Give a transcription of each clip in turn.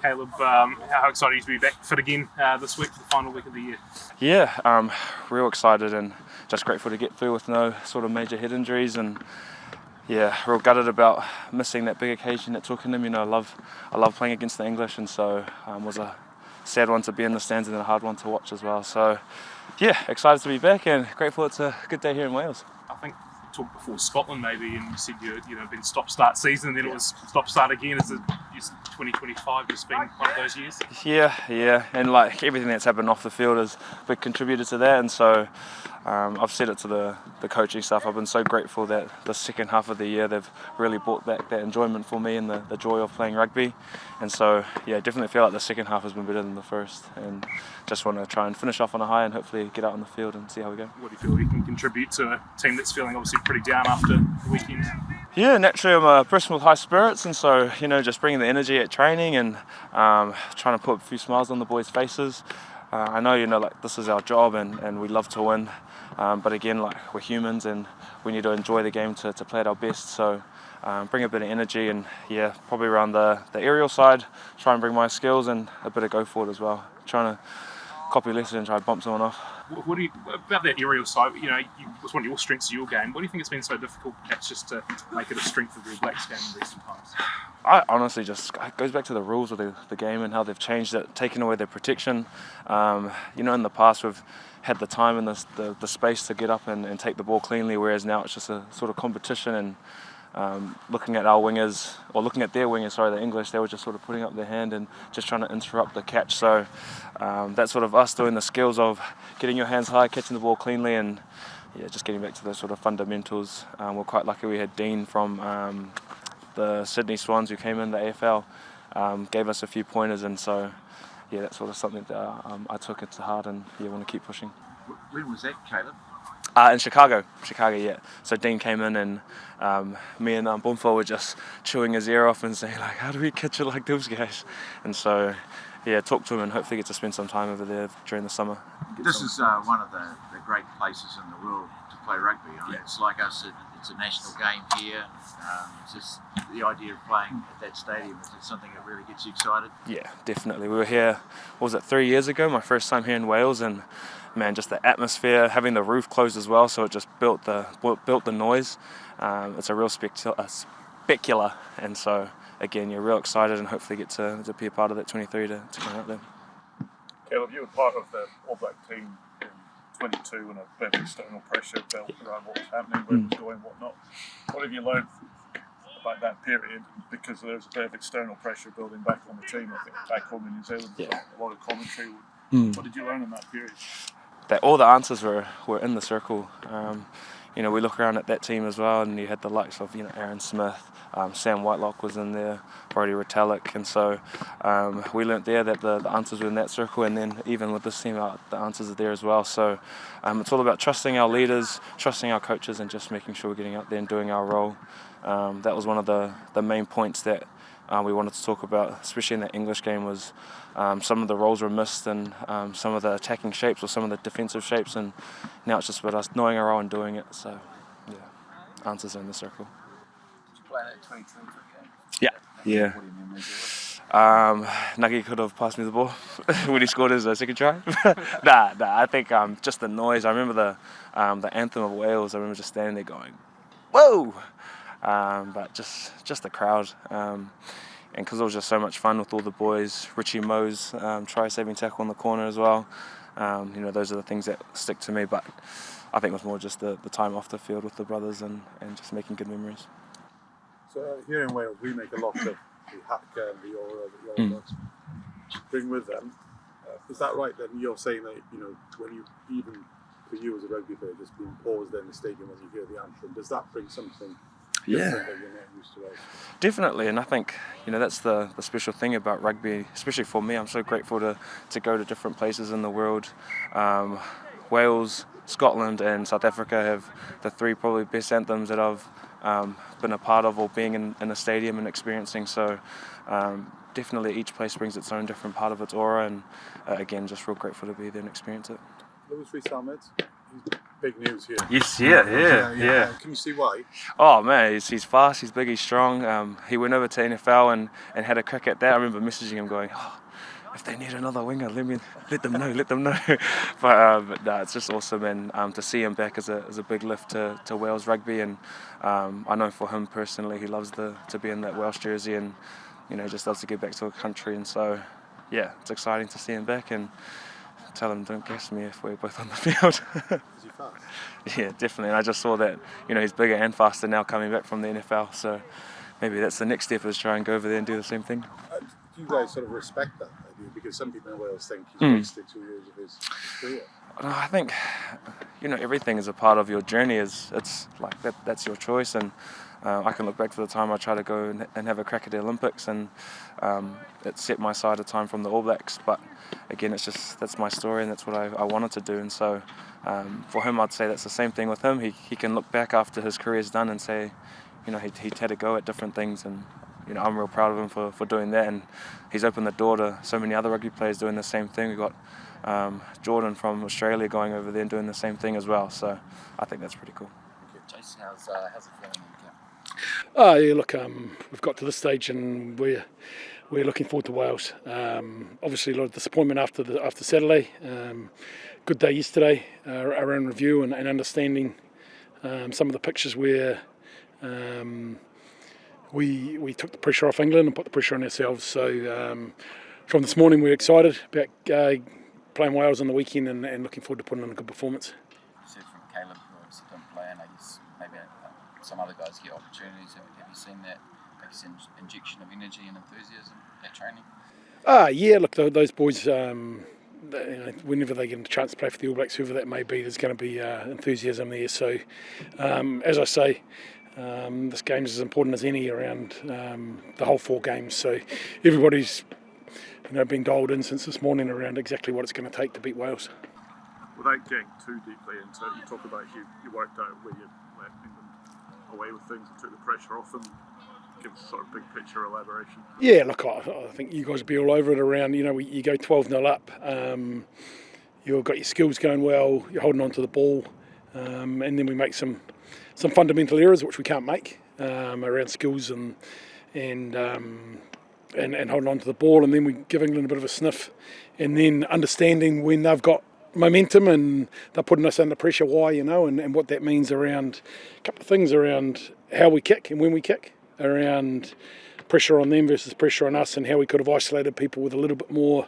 Caleb, how excited are you to be back fit again this week for the final week of the year? Yeah, real excited and just grateful to get through with no sort of major head injuries, and yeah, real gutted about missing that big occasion at Twickenham. I love playing against the English, and so was a sad one to be in the stands and a hard one to watch as well. So yeah, excited to be back and grateful it's a good day here in Wales. I think you talked before Scotland maybe, and you said been stop-start season, and then it was stop-start again. Is 2025 just been one of those years? Yeah, and like everything that's happened off the field has been contributed to that, and so I've said it to the coaching staff. I've been so grateful that the second half of the year they've really brought back that enjoyment for me and the joy of playing rugby, and so yeah, definitely feel like the second half has been better than the first, and just want to try and finish off on a high and hopefully get out on the field and see how we go. What do you feel you can contribute to a team that's feeling obviously pretty down after the weekend? Yeah, naturally I'm a person with high spirits, and so just bringing the energy at training and trying to put a few smiles on the boys' faces. I know like this is our job and we love to win, but again, like, we're humans and we need to enjoy the game to play at our best. So bring a bit of energy, and yeah, probably around the aerial side, try and bring my skills and a bit of go forward as well. Trying to copy lesson and try to bump someone off. What do you about that aerial side? It's one of your strengths of your game. What do you think it's been so difficult, perhaps, just to make it a strength of the All Blacks game in recent times? I honestly it goes back to the rules of the game and how they've changed it, taken away their protection. In the past we've had the time and the space to get up and take the ball cleanly, whereas now it's just a sort of competition, and looking at our wingers, or looking at their wingers, the English, they were just sort of putting up their hand and just trying to interrupt the catch. So that's sort of us doing the skills of getting your hands high, catching the ball cleanly, and yeah, just getting back to those sort of fundamentals. We're quite lucky we had Dean from the Sydney Swans who came in the AFL, gave us a few pointers, and so yeah, that's sort of something that I took it to heart, and yeah, want to keep pushing. When was that, Caleb? In Chicago, yeah. So Dean came in, and me and Bumfo were just chewing his ear off and saying, like, how do we catch it like those guys? And so, yeah, talk to him and hopefully get to spend some time over there during the summer. This is one of the great places in the world to play rugby. It's like us, it's a national game here. It's just the idea of playing at that stadium, is it something that really gets you excited? Yeah, definitely. We were here, 3 years ago, my first time here in Wales, and man, just the atmosphere, having the roof closed as well, so it just built the noise. It's a real specular, and so again, you're real excited and hopefully get to be a part of that 23 to come out there. Caleb, you were part of the All Black team in 22 and a bit of external pressure built around what was happening, where it was going, whatnot. What have you learned about that period? Because there was a bit of external pressure building back on the team. I think back home in New Zealand, a lot of commentary. What did you learn in that period? That all the answers were in the circle. We look around at that team as well, and you had the likes of Aaron Smith, Sam Whitelock was in there, Brodie Retallick, and so we learnt there that the answers were in that circle, and then even with this team, the answers are there as well. So it's all about trusting our leaders, trusting our coaches, and just making sure we're getting out there and doing our role. That was one of the main points that we wanted to talk about, especially in that English game, was some of the roles were missed, and some of the attacking shapes or some of the defensive shapes, and now it's just about us knowing our role and doing it. So yeah, answers are in the circle. Did you play that 23 game? Yeah. What do you mean? Nuggie could have passed me the ball when he scored his second try. Nah, I think just the noise. I remember the anthem of Wales. I remember just standing there going, whoa! But just the crowd, and because it was just so much fun with all the boys. Richie Moe's try-saving tackle in the corner as well. Those are the things that stick to me. But I think it was more just the time off the field with the brothers and just making good memories. So here in Wales, we make a lot of the haka and the aura that the All Blacks bring with them. Is that right? Then you're saying that when you, even for you as a rugby player, just being paused in the stadium when you hear the anthem, does that bring something? Yeah, definitely, and I think that's the special thing about rugby, especially for me. I'm so grateful to go to different places in the world. Wales, Scotland, and South Africa have the three probably best anthems that I've been a part of, or being in a stadium and experiencing. So definitely, each place brings its own different part of its aura, and again, just real grateful to be there and experience it. Rees-Zammit, he's big news here. Yes, yeah. Can you see why? Oh man, he's fast, he's big, he's strong. He went over to NFL and had a crack at that. I remember messaging him going, if they need another winger, let them know. But no, it's just awesome, and to see him back is a big lift to Wales rugby, and I know for him personally, he loves to be in that Welsh jersey, and just loves to get back to a country, and so yeah, it's exciting to see him back, and tell him don't gas me if we're both on the field. Is he fast? Yeah, definitely, and I just saw that he's bigger and faster now coming back from the NFL, so maybe that's the next step, is try and go over there and do the same thing. Do you guys sort of respect that idea? Because some people in Wales think he's wasted 2 years of his career. I think everything is a part of your journey. It's like that's your choice, and I can look back to the time I tried to go and have a crack at the Olympics, and it set my side of time from the All Blacks. But again, that's my story, and that's what I wanted to do. And so for him, I'd say that's the same thing with him. He can look back after his career's done and say, he'd had a go at different things, and I'm real proud of him for doing that, and he's opened the door to so many other rugby players doing the same thing. We've got Jordan from Australia going over there and doing the same thing as well, so I think that's pretty cool. Jason, how's it feeling in camp? Yeah, look, we've got to this stage, and we're looking forward to Wales. Obviously, a lot of disappointment after Saturday. Good day yesterday around review and understanding some of the pictures where we took the pressure off England and put the pressure on ourselves. So from this morning, we're excited about playing Wales on the weekend and looking forward to putting on a good performance. You said from Caleb, who obviously didn't play, and I guess maybe some other guys get opportunities. Have you seen that injection of energy and enthusiasm at training? Yeah, look, those boys, whenever they get a chance to play for the All Blacks, whoever that may be, there's going to be enthusiasm there. So, as I say, this game is as important as any around the whole 4 games. So everybody's been dialed in since this morning around exactly what it's going to take to beat Wales. Without getting too deeply into it, you talk about you worked out where you let England away with things and took the pressure off them. Give us a sort of big picture elaboration. Yeah, look, I think you guys will be all over it around, you go 12-0 up, you've got your skills going well, you're holding on to the ball, and then we make some fundamental errors which we can't make around skills and holding on to the ball, and then we give England a bit of a sniff, and then understanding when they've got momentum and they're putting us under pressure, why, and what that means around a couple of things around how we kick and when we kick, around pressure on them versus pressure on us, and how we could have isolated people with a little bit more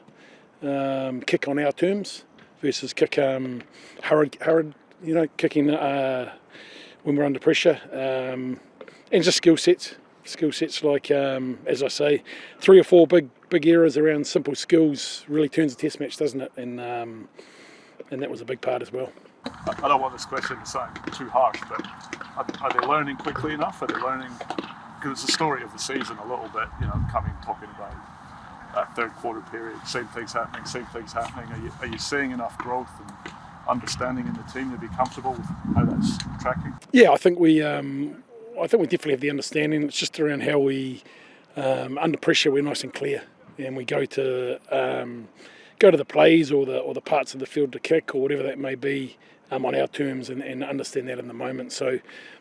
kick on our terms versus kick hurried, kicking when we're under pressure, and just skill sets like, as I say, 3 or 4 big errors around simple skills really turns a test match, doesn't it? And that was a big part as well. I don't want this question to sound too harsh, but are they learning quickly enough? Are they learning? Because it's the story of the season a little bit, talking about that third quarter period, same things happening. Are you seeing enough growth and understanding in the team to be comfortable with how that's tracking? Yeah, I think we definitely have the understanding. It's just around how we, under pressure, we're nice and clear, and we go to the plays or the parts of the field to kick or whatever that may be on our terms, and understand that in the moment. So,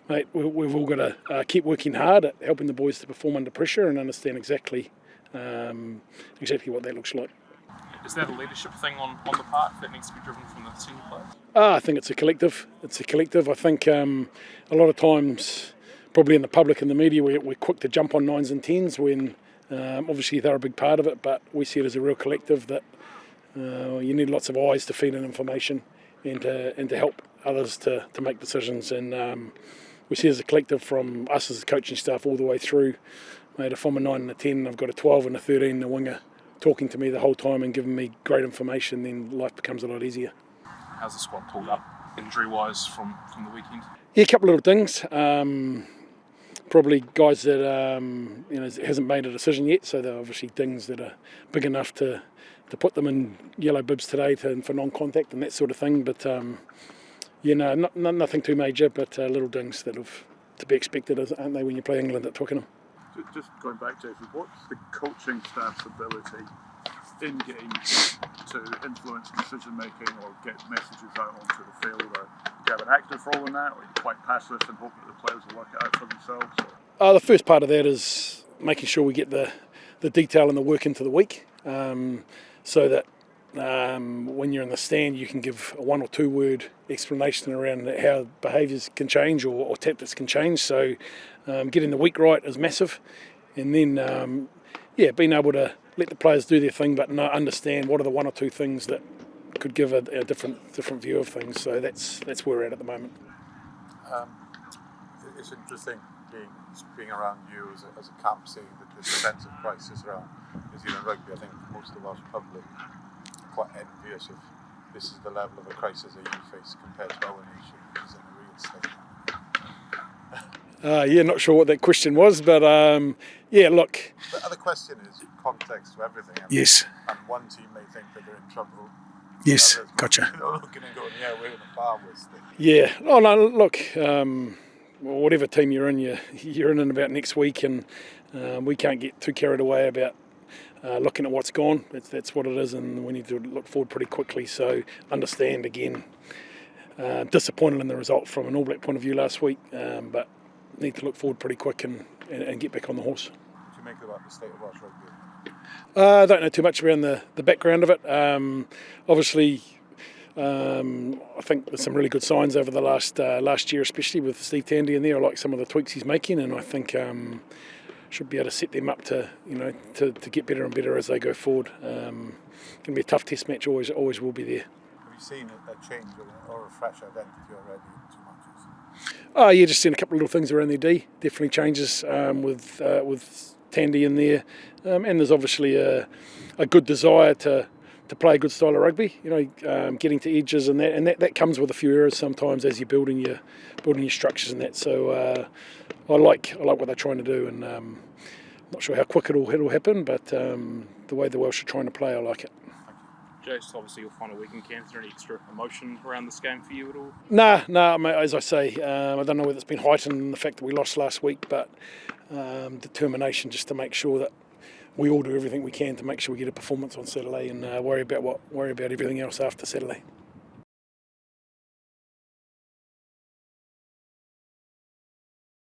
mate, we've all got to keep working hard at helping the boys to perform under pressure and understand exactly what that looks like. Is that a leadership thing on the part that needs to be driven from the senior players? I think it's a collective. I think a lot of times, probably in the public and the media, we're quick to jump on 9s and 10s when obviously they're a big part of it, but we see it as a real collective that you need lots of eyes to feed in information and to help others to make decisions. And we see it as a collective from us as a coaching staff all the way through. Mate, if I'm a 9 and a 10, I've got a 12 and a 13 and a winger talking to me the whole time and giving me great information, then life becomes a lot easier. How's the squad pulled up injury-wise from the weekend? Yeah, a couple of little things. Probably guys that hasn't made a decision yet, so they're obviously things that are big enough to put them in yellow bibs today for non-contact and that sort of thing. But nothing too major, but little things that have to be expected, aren't they, when you play England at Twickenham? Just going back, Jason, what's the coaching staff's ability in game to influence decision making or get messages out onto the field? Or do you have an active role in that, or are you quite passive and hope that the players will work it out for themselves? The first part of that is making sure we get the detail and the work into the week, so that when you're in the stand you can give a 1 or 2 word explanation around how behaviours can change or tactics can change. So getting the week right is massive, and then being able to let the players do their thing but understand what are the 1 or 2 things that could give a different view of things. So that's where we're at the moment. It's interesting being around you as a camp, seeing that there's a sense of crisis around New Zealand rugby. I think most of the Welsh public are quite envious of this is the level of a crisis that you face compared to our nation, which is in a real state. Not sure what that question was, but look. The other question is context to everything. Yes. And one team may think that they're in trouble. Yes, others gotcha. Looking and going, yeah, we're in a far worse thing. Yeah. Oh no, look. Whatever team you're in, you're in about next week, and we can't get too carried away about looking at what's gone. That's what it is, and we need to look forward pretty quickly. So understand again, disappointed in the result from an All Black point of view last week, but need to look forward pretty quick and get back on the horse. What do you make about the state of Welsh rugby? I don't know too much around the background of it. Obviously, I think there's some really good signs over the last year, especially with Steve Tandy in there. I like some of the tweaks he's making, and I think should be able to set them up to get better and better as they go forward. Going to be a tough test match, always will be there. Have you seen a change or a fresh identity already in 2 matches? Just seen a couple of little things around their D. Definitely changes with Tandy in there, and there's obviously a good desire to play a good style of rugby. Getting to edges and that comes with a few errors sometimes as you're building your structures and that. So I like what they're trying to do, and not sure how quick it'll happen, but the way the Welsh are trying to play, I like it. Jace, obviously your final week in camp. Is there any extra emotion around this game for you at all? Nah, mate, as I say, I don't know whether it's been heightened in the fact that we lost last week, but determination just to make sure that we all do everything we can to make sure we get a performance on Saturday, and worry about everything else after Saturday.